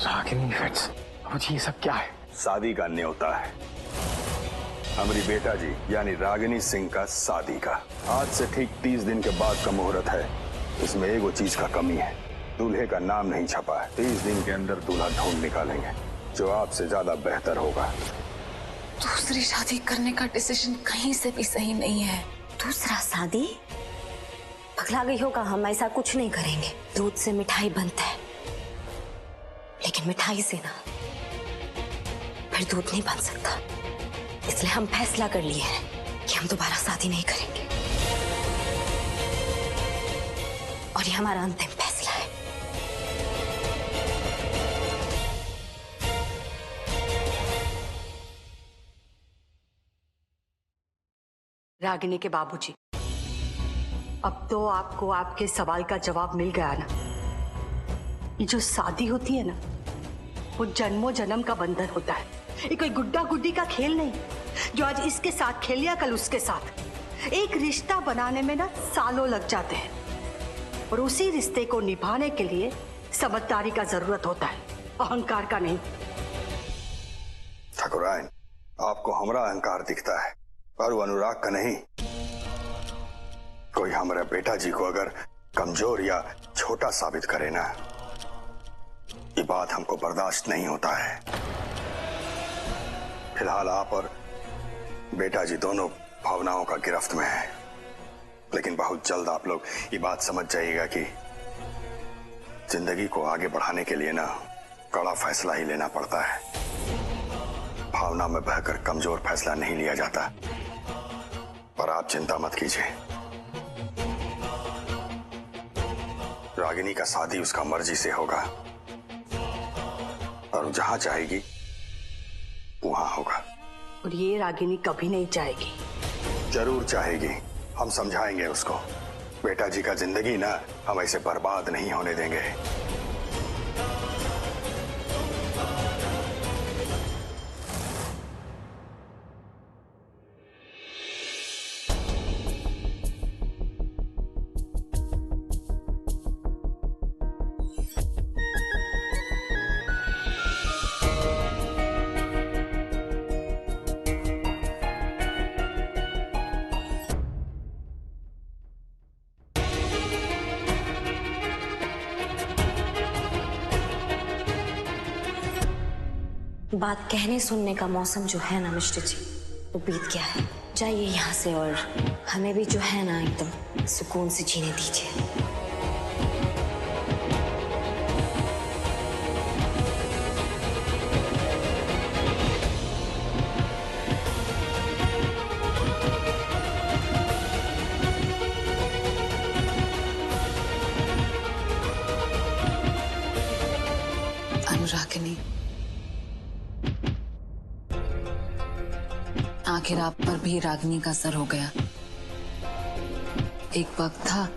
Ragini fits, मुझे ये सब क्या है? शादी का न्योता है हमारी बेटा जी यानी रागिनी सिंह का शादी का। आज से ठीक 30 दिन के बाद का मुहूर्त है। इसमें एगो चीज का कमी है, दूल्हे का नाम नहीं छपा है। 30 दिन के अंदर दूल्हा ढूंढ निकालेंगे जो आपसे ज्यादा बेहतर होगा। दूसरी शादी करने का डिसीजन कहीं से भी सही नहीं है। दूसरा शादी? पगला गई होगा, हम ऐसा कुछ नहीं करेंगे। दूध से मिठाई बनता है, लेकिन मिठाई से ना फिर दूध नहीं बन सकता। इसलिए हम फैसला कर लिए हैं कि हम दोबारा शादी नहीं करेंगे, और ये हमारा अंतिम फैसला है। रागिनी के बाबूजी, अब तो आपको आपके सवाल का जवाब मिल गया ना। ये जो शादी होती है ना, वो जन्मों जन्म का बंधन होता है। ये कोई गुड्डा गुड्डी का खेल नहीं जो आज इसके साथ खेल लिया कल उसके साथ। एक रिश्ता बनाने में ना सालों लग जाते हैं, और उसी रिश्ते को निभाने के लिए समझदारी का जरूरत होता है, अहंकार का नहीं। ठाकुराइन, आपको हमारा अहंकार दिखता है पर वो अनुराग का नहीं। कोई हमारे बेटा जी को अगर कमजोर या छोटा साबित करे ना, ये बात हमको बर्दाश्त नहीं होता है। फिलहाल आप और बेटा जी दोनों भावनाओं का गिरफ्त में हैं, लेकिन बहुत जल्द आप लोग ये बात समझ जाइएगा कि जिंदगी को आगे बढ़ाने के लिए ना कड़ा फैसला ही लेना पड़ता है। भावना में बहकर कमजोर फैसला नहीं लिया जाता। पर आप चिंता मत कीजिए, रागिनी का शादी उसका मर्जी से होगा, और जहां चाहेगी वहां होगा। और ये रागिनी कभी नहीं चाहेगी। जरूर चाहेगी, हम समझाएंगे उसको। बेटा जी का जिंदगी ना हम ऐसे बर्बाद नहीं होने देंगे। बात कहने सुनने का मौसम जो है ना मिस्टर जी, वो बीत गया है। जाइए यहाँ से, और हमें भी जो है ना एकदम सुकून से जीने दीजिए। अनुरागिनी, आखिर आप पर भी रागिनी का असर हो गया। एक वक्त था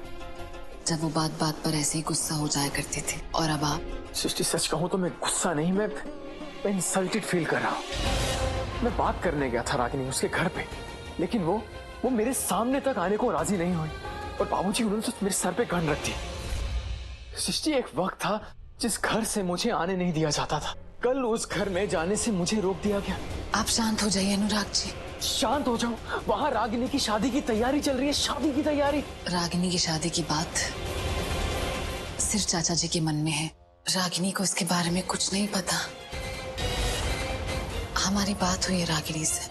जब वो बात बात पर ऐसे ही गुस्सा हो जाया करते थे, और अब आप। सृष्टि, सच कहूं तो मैं गुस्सा नहीं, मैं इंसल्टेड फील कर रहा हूं। मैं बात करने गया था रागिनी उसके घर पे, लेकिन वो मेरे सामने तक आने को राजी नहीं हुई, और बाबूजी उन्होंने तो मेरे सर पे गन रख दी। सृष्टि, एक वक्त था जिस घर से मुझे आने नहीं दिया जाता था, कल उस घर में जाने से मुझे रोक दिया गया। आप शांत हो जाइए अनुराग जी। शांत हो जाऊं? वहां रागिनी की शादी की तैयारी चल रही है, शादी की तैयारी। रागिनी की शादी की बात सिर्फ चाचा जी के मन में है। रागिनी को इसके बारे में कुछ नहीं पता। हमारी बात हुई है रागिनी से।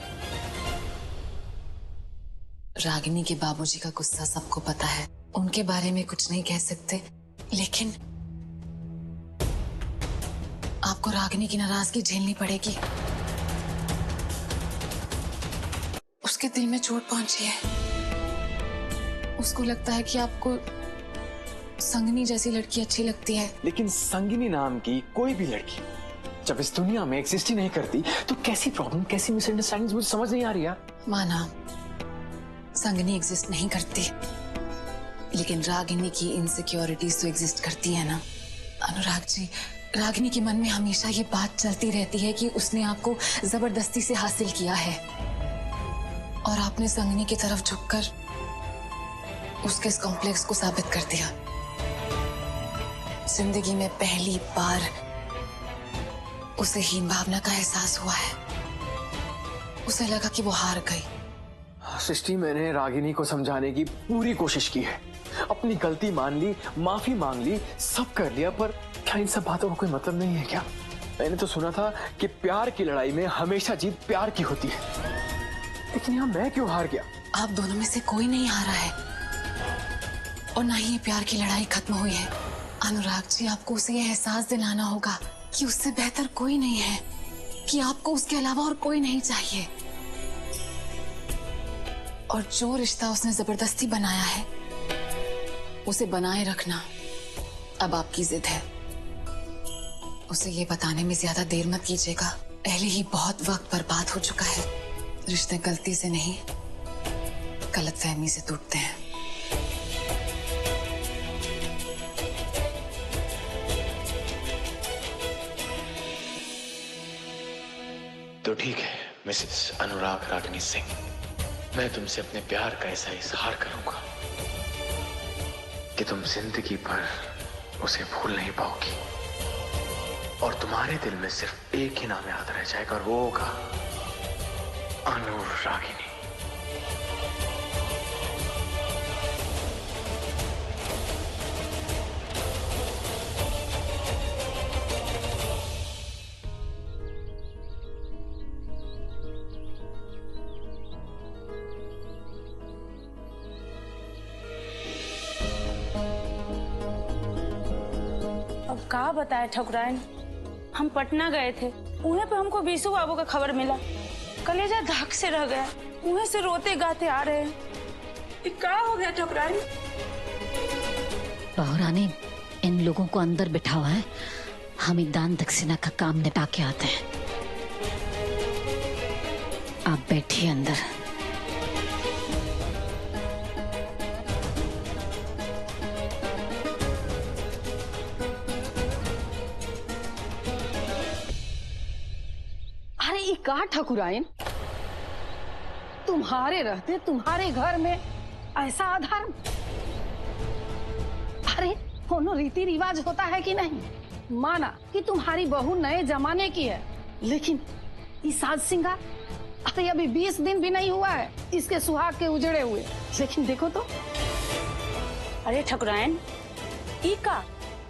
रागिनी के बाबूजी का गुस्सा सबको पता है, उनके बारे में कुछ नहीं कह सकते, लेकिन आपको रागिनी की नाराजगी झेलनी पड़ेगी। उसके दिल में चोट पहुंची है। उसको लगता है कि आपको संगिनी जैसी लड़की अच्छी लगती है। लेकिन संगिनी नाम की कोई भी लड़की जब इस दुनिया में एग्जिस्ट ही नहीं करती, तो कैसी प्रॉब्लम, कैसी मिसअंडरस्टैंडिंग मुझे समझ नहीं आ रही है। माना संगिनी एग्जिस्ट नहीं करती, लेकिन रागिनी की इनसिक्योरिटीज तो एग्जिस्ट करती है ना। अनुराग जी, रागिनी के मन में हमेशा ये बात चलती रहती है कि उसने आपको जबरदस्ती से हासिल किया है, और आपने संगिनी की तरफ झुककर उसके इस कॉम्प्लेक्स को साबित कर दिया। जिंदगी में पहली बार उसे हीन भावना का एहसास हुआ है। उसे लगा कि वो हार गई। सृष्टि, मैंने रागिनी को समझाने की पूरी कोशिश की है, अपनी गलती मान ली, माफी मांग ली, सब कर लिया, पर क्या इन सब बातों का कोई मतलब नहीं है क्या? मैंने तो सुना था कि प्यार की लड़ाई में हमेशा जीत प्यार की होती है, लेकिन यहाँ मैं क्यों हार गया? आप दोनों में से कोई नहीं हारा है और ना ही ये प्यार की लड़ाई खत्म हुई है। अनुराग जी, आपको उसे ये एहसास दिलाना होगा कि उससे बेहतर कोई नहीं है, कि आपको उसके अलावा और कोई नहीं चाहिए। और जो रिश्ता उसने जबरदस्ती बनाया है, उसे बनाए रखना अब आपकी जिद है। उसे ये बताने में ज्यादा देर मत कीजिएगा, पहले ही बहुत वक्त बर्बाद हो चुका है। रिश्ते गलती से नहीं, गलतफहमी से टूटते हैं। तो ठीक है मिसेस अनुराग रागिनी सिंह, मैं तुमसे अपने प्यार का ऐसा इजहार करूंगा कि तुम जिंदगी भर उसे भूल नहीं पाओगी और तुम्हारे दिल में सिर्फ एक ही नाम याद रह जाएगा और वो होगा अनुरागिनी। अब का बताए ठकुराइन, हम पटना गए थे, उन्हें पे हमको बीसू बाबू का खबर मिला। कलेजा धक से रह गया, उन्हें से रोते गाते आ रहे हैं। ये क्या हो गया ठकुराइन? बहुरानी, इन लोगों को अंदर बिठावा है, हम दान दक्षिणा का काम निपटा के आते हैं। आप बैठिए अंदर। अरे ये का ठकुराइन, तुम्हारे रहते तुम्हारे घर में ऐसा अधर्म? अरे कोनो रीति रिवाज होता है कि नहीं? माना कि तुम्हारी बहू नए जमाने की है, लेकिन इस साज सिंगार, अरे अभी 20 दिन भी नहीं हुआ है इसके सुहाग के उजड़े हुए, लेकिन देखो तो। अरे ठकुराइन, ई का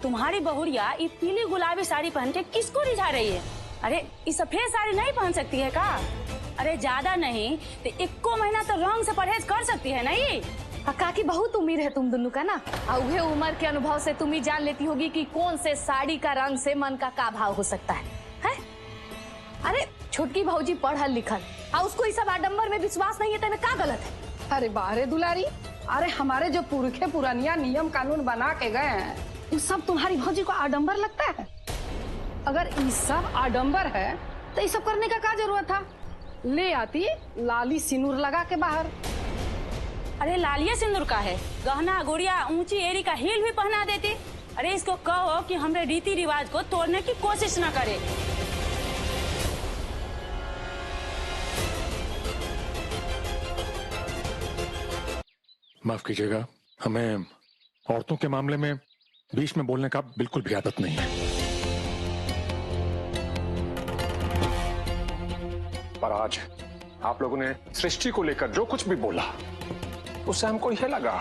तुम्हारी बहुरिया ये पीली गुलाबी साड़ी पहन के किसको रिझा रही है? अरे ये सफेद साड़ी नहीं पहन सकती है का? अरे ज्यादा नहीं तो 1 महीना तो रंग से परहेज कर सकती है नहीं? काकी बहुत उम्मीद है तुम दोनों का ना, और उम्र के अनुभव से तुम ही जान लेती होगी कि कौन से साड़ी का रंग से मन का भाव हो सकता है? अरे छोटकी भौजी पढ़ल लिखल और उसको इस सब आडंबर में विश्वास नहीं है, तो क्या गलत है? अरे बारे दुलारी, अरे हमारे जो पुरखे पुरानिया नियम कानून बना के गए हैं, ये सब तुम्हारी भौजी को आडंबर लगता है? अगर ये सब आडंबर है तो ये सब करने का क्या जरूरत था? ले आती लाली सिंदूर लगा के बाहर। अरे लालिया सिंदूर का है, गहना गुड़िया ऊंची एड़ी का हील भी पहना देती। अरे इसको कहो कि हमरे रीति रिवाज को तोड़ने की कोशिश न करे। माफ कीजिएगा, हमें औरतों के मामले में बीच में बोलने का बिल्कुल भी आदत नहीं है। पर आज आप लोगों ने सृष्टि को लेकर जो कुछ भी बोला, उससे हमको यह लगा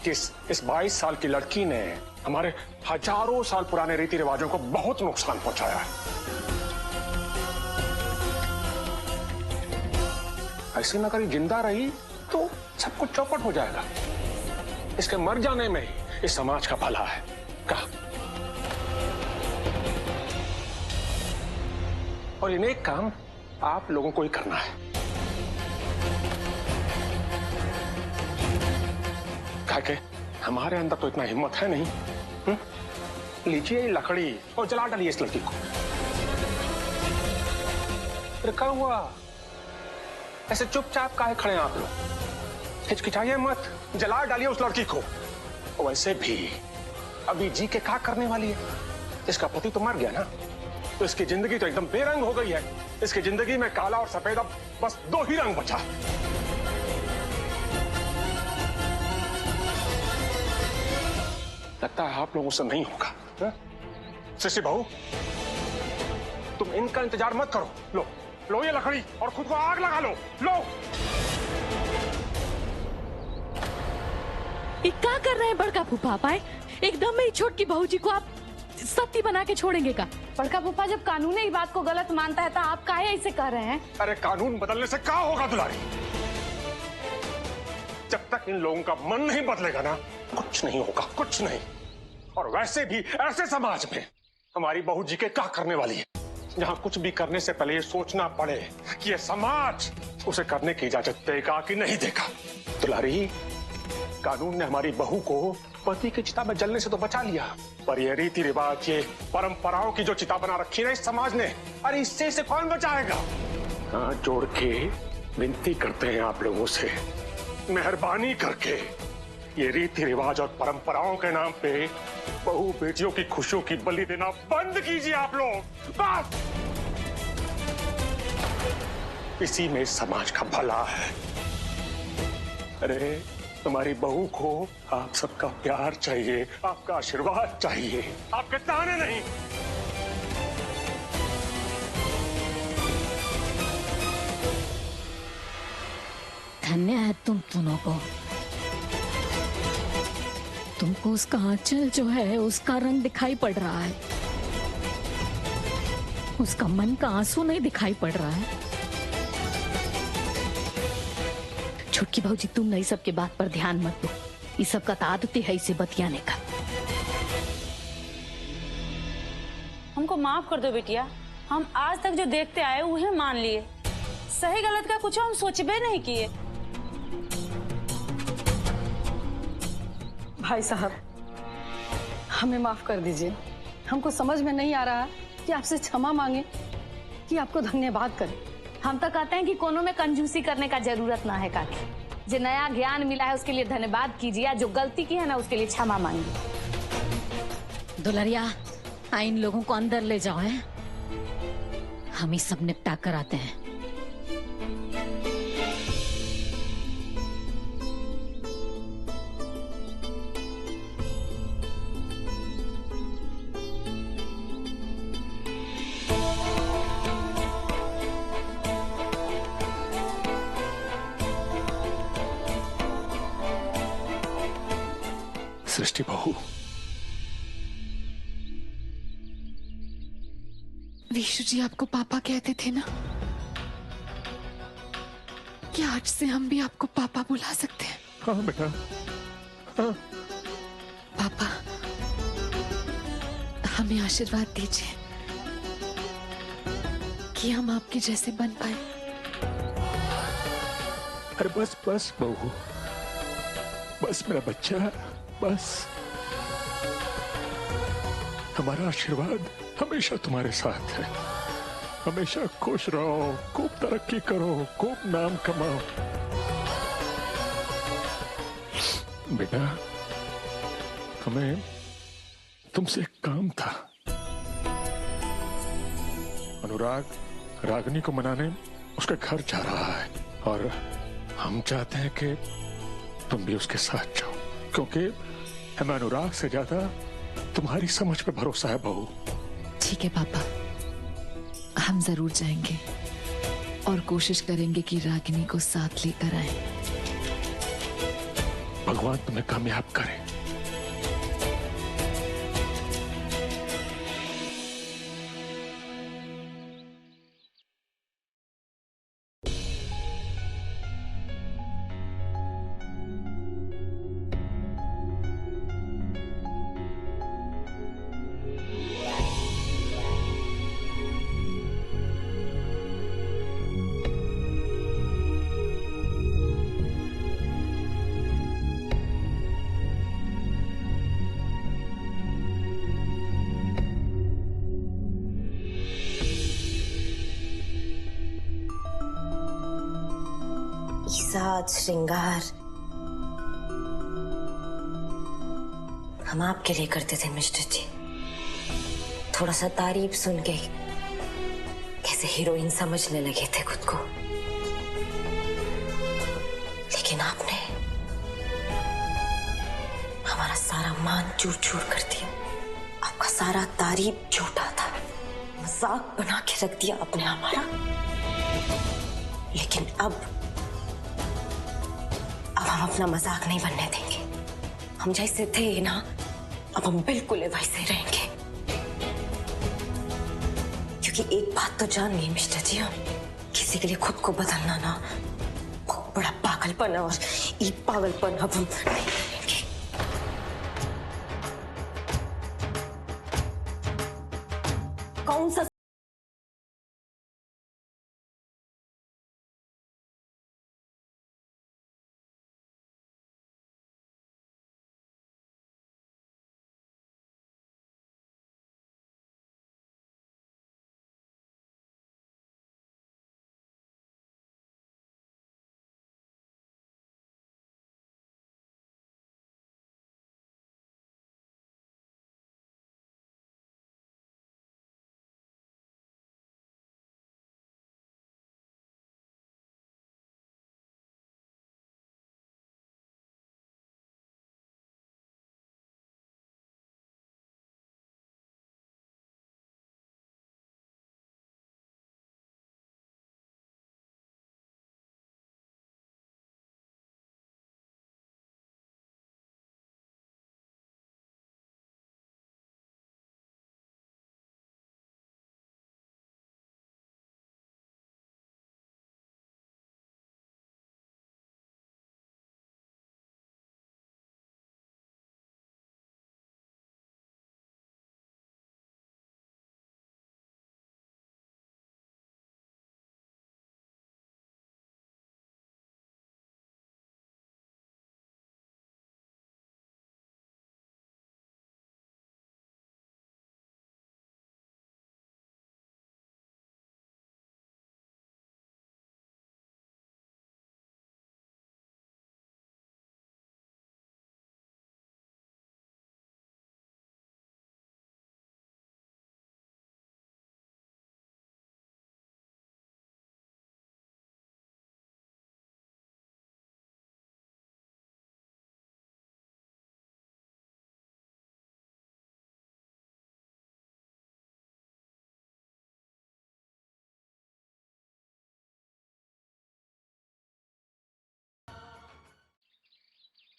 कि इस 22 साल की लड़की ने हमारे हजारों साल पुराने रीति रिवाजों को बहुत नुकसान पहुंचाया है। ऐसे में अगर ये जिंदा रही तो सब कुछ चौपट हो जाएगा। इसके मर जाने में ही इस समाज का भला है। कहा और ये नेक काम आप लोगों को ही करना है। काके हमारे अंदर तो इतना हिम्मत है नहीं। लीजिए ये लकड़ी और जला डालिए इस लड़की को। क्या हुआ? ऐसे चुपचाप काहे खड़े हैं आप लोग? हिचकिचाइए मत, जला डालिए उस लड़की को। वैसे भी अभी जी के क्या करने वाली है? इसका पति तो मर गया ना, तो इसकी जिंदगी तो एकदम बेरंग हो गई है। इसकी जिंदगी में काला और सफेद अब बस 2 ही रंग बचा। लगता है आप लोगों से नहीं होगा। सृष्टि बहू, तुम इनका इंतजार मत करो। लो लो ये लकड़ी और खुद को आग लगा लो। लो। ये क्या कर रहे हैं बड़का फूफा? पाए एकदम मेरी छोटकी बहू जी को आप सत्ती बना के छोड़ेंगे का? बड़का फूफा, जब कानून ही बात को गलत मानता है तो आप काहे ऐसे कर रहे हैं? अरे कानून बदलने से क्या होगा दुलारी? जब तक इन लोगों का मन नहीं बदलेगा ना, कुछ नहीं होगा, कुछ नहीं। और वैसे भी ऐसे समाज में हमारी बहू जी के क्या करने वाली है, जहां कुछ भी करने से पहले ये सोचना पड़े कि ये समाज उसे करने की इजाजत देगा कि नहीं देगा। दुलारी, कानून ने हमारी बहू को पति की चिता में जलने से तो बचा लिया, पर ये रीति रिवाज, ये परंपराओं की जो चिता बना रखी है इस समाज ने, अरे इससे इसे कौन बचाएगा? हाथ जोड़ के विनती करते हैं आप लोगों से, मेहरबानी करके ये रीति रिवाज और परंपराओं के नाम पे बहू बेटियों की खुशियों की बलि देना बंद कीजिए आप लोग। बस इसी में समाज का भला है। अरे हमारी बहू को आप सबका प्यार चाहिए, आपका आशीर्वाद चाहिए, आपके ताने नहीं। धन्य है तुम दोनों को। तुमको उसका आंचल जो है उसका रंग दिखाई पड़ रहा है, उसका मन का आंसू नहीं दिखाई पड़ रहा है। छुटकी भाऊ जी, तुम नहीं सबके बात पर ध्यान मत दो, ये सब का आदत है इसे बतियाने का। हमको माफ कर दो बेटिया, हम आज तक जो देखते आए उन्हें मान लिए, सही गलत का कुछ हम सोचबे नहीं किए। भाई साहब, हमें माफ कर दीजिए। हमको समझ में नहीं आ रहा कि आपसे क्षमा मांगे कि आपको धन्यवाद करें। हम तो कहते हैं कि कोनो में कंजूसी करने का जरूरत ना है काकी। जो नया ज्ञान मिला है उसके लिए धन्यवाद कीजिए, जो गलती की है ना उसके लिए क्षमा मांगिए। दुलरिया, इन लोगों को अंदर ले जाओ, हैं? हम ही सब निपटा कर आते हैं। सृष्टि बहू, विशु जी आपको पापा कहते थे ना, क्या आज से हम भी आपको पापा बुला सकते हैं? हाँ बेटा, हाँ। पापा, हमें आशीर्वाद दीजिए कि हम आपके जैसे बन पाए। अरे बस बस बहू, बस मेरा बच्चा, बस। हमारा आशीर्वाद हमेशा तुम्हारे साथ है। हमेशा खुश रहो, खूब तरक्की करो, खूब नाम कमाओ। बेटा, हमें तुमसे एक काम था। अनुराग रागिनी को मनाने उसके घर जा रहा है और हम चाहते हैं कि तुम भी उसके साथ जाओ, क्योंकि हमें अनुराग से ज्यादा तुम्हारी समझ पे भरोसा है बहू। ठीक है पापा, हम जरूर जाएंगे और कोशिश करेंगे कि रागिनी को साथ लेकर आए। भगवान तुम्हें कामयाब करे। साज श्रृंगार हम आपके लिए करते थे मिस्टर जी। थोड़ा सा तारीफ सुन के कैसे हीरोइन समझने लगे थे खुद को, लेकिन आपने हमारा सारा मान चूर चूर कर दिया। आपका सारा तारीफ झूठा था, मजाक बना के रख दिया आपने हमारा, लेकिन अब हम अपना मजाक नहीं बनने देंगे। हम जैसे थे ना, अब हम बिल्कुल वैसे रहेंगे। क्योंकि एक बात तो जान गए मिस्टर जी, हम किसी के लिए खुद को बदलना ना बहुत बड़ा पागलपन है, और ये पागलपन अब हम नहीं करेंगे। कौन सा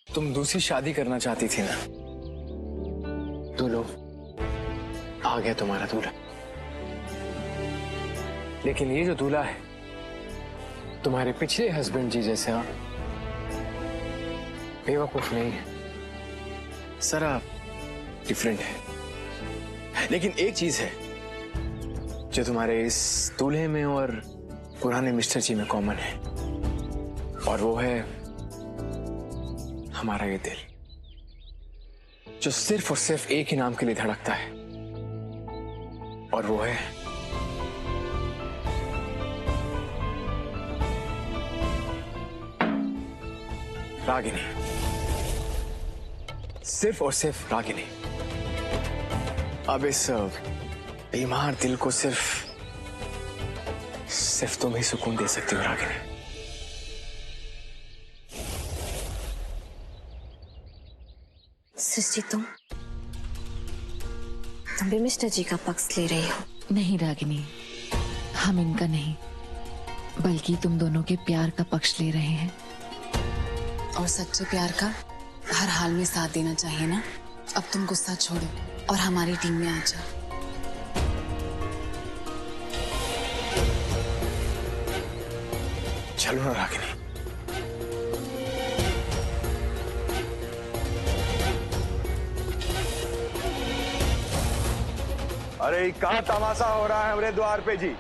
तुम दूसरी शादी करना चाहती थी ना, तो लो, आ गया तुम्हारा दूल्हा। लेकिन ये जो दूल्हा है तुम्हारे पिछले हस्बैंड जी जैसे बेवकूफ नहीं है, सारा डिफरेंट है। लेकिन एक चीज है जो तुम्हारे इस दूल्हे में और पुराने मिस्टर जी में कॉमन है, और वो है हमारा ये दिल, जो सिर्फ और सिर्फ एक ही नाम के लिए धड़कता है, और वो है रागिनी। सिर्फ और सिर्फ रागिनी। अब इस बीमार दिल को सिर्फ तुम ही सुकून दे सकती हो रागिनी। सृष्टि, तुम भी मिस्टर जी का पक्ष ले रही हो? नहीं रागिनी, हम इनका नहीं, बल्कि तुम दोनों के प्यार का पक्ष ले रहे हैं। और सच्चे प्यार का हर हाल में साथ देना चाहिए ना। अब तुम गुस्सा छोड़ो और हमारी टीम में आ जाओ। चलो ना रागिनी। अरे कहाँ तमाशा हो रहा है हमारे द्वार पे जी?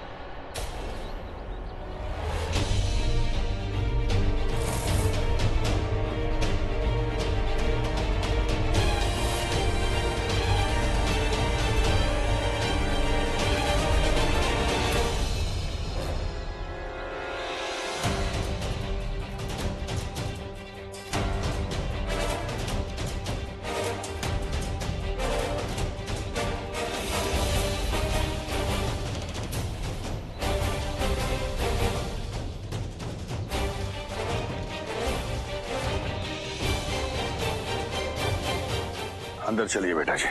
अंदर चलिए बेटा जी।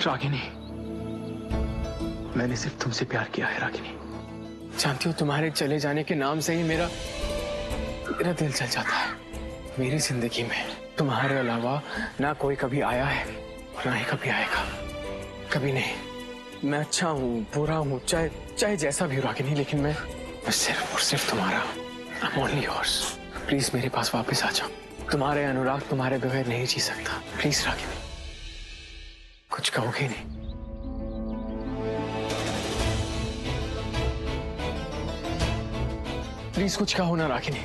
रागिनी, मैंने सिर्फ तुमसे प्यार किया है रागिनी। जानती हो, तुम्हारे चले जाने के नाम से ही मेरा दिल चल जाता है। मेरी जिंदगी में तुम्हारे अलावा ना कोई कभी आया है और ना ही कभी आएगा। कभी नहीं। मैं अच्छा हूँ, बुरा हूँ, चाहे जैसा भी हो रागिनी, लेकिन मैं सिर्फ और सिर्फ तुम्हारा। I'm only yours। प्लीज मेरे पास वापस आ जाओ। तुम्हारे अनुराग तुम्हारे बगैर नहीं जी सकता। प्लीज रागिनी, कुछ कहोगे नहीं? प्लीज कुछ कहो ना रागिनी।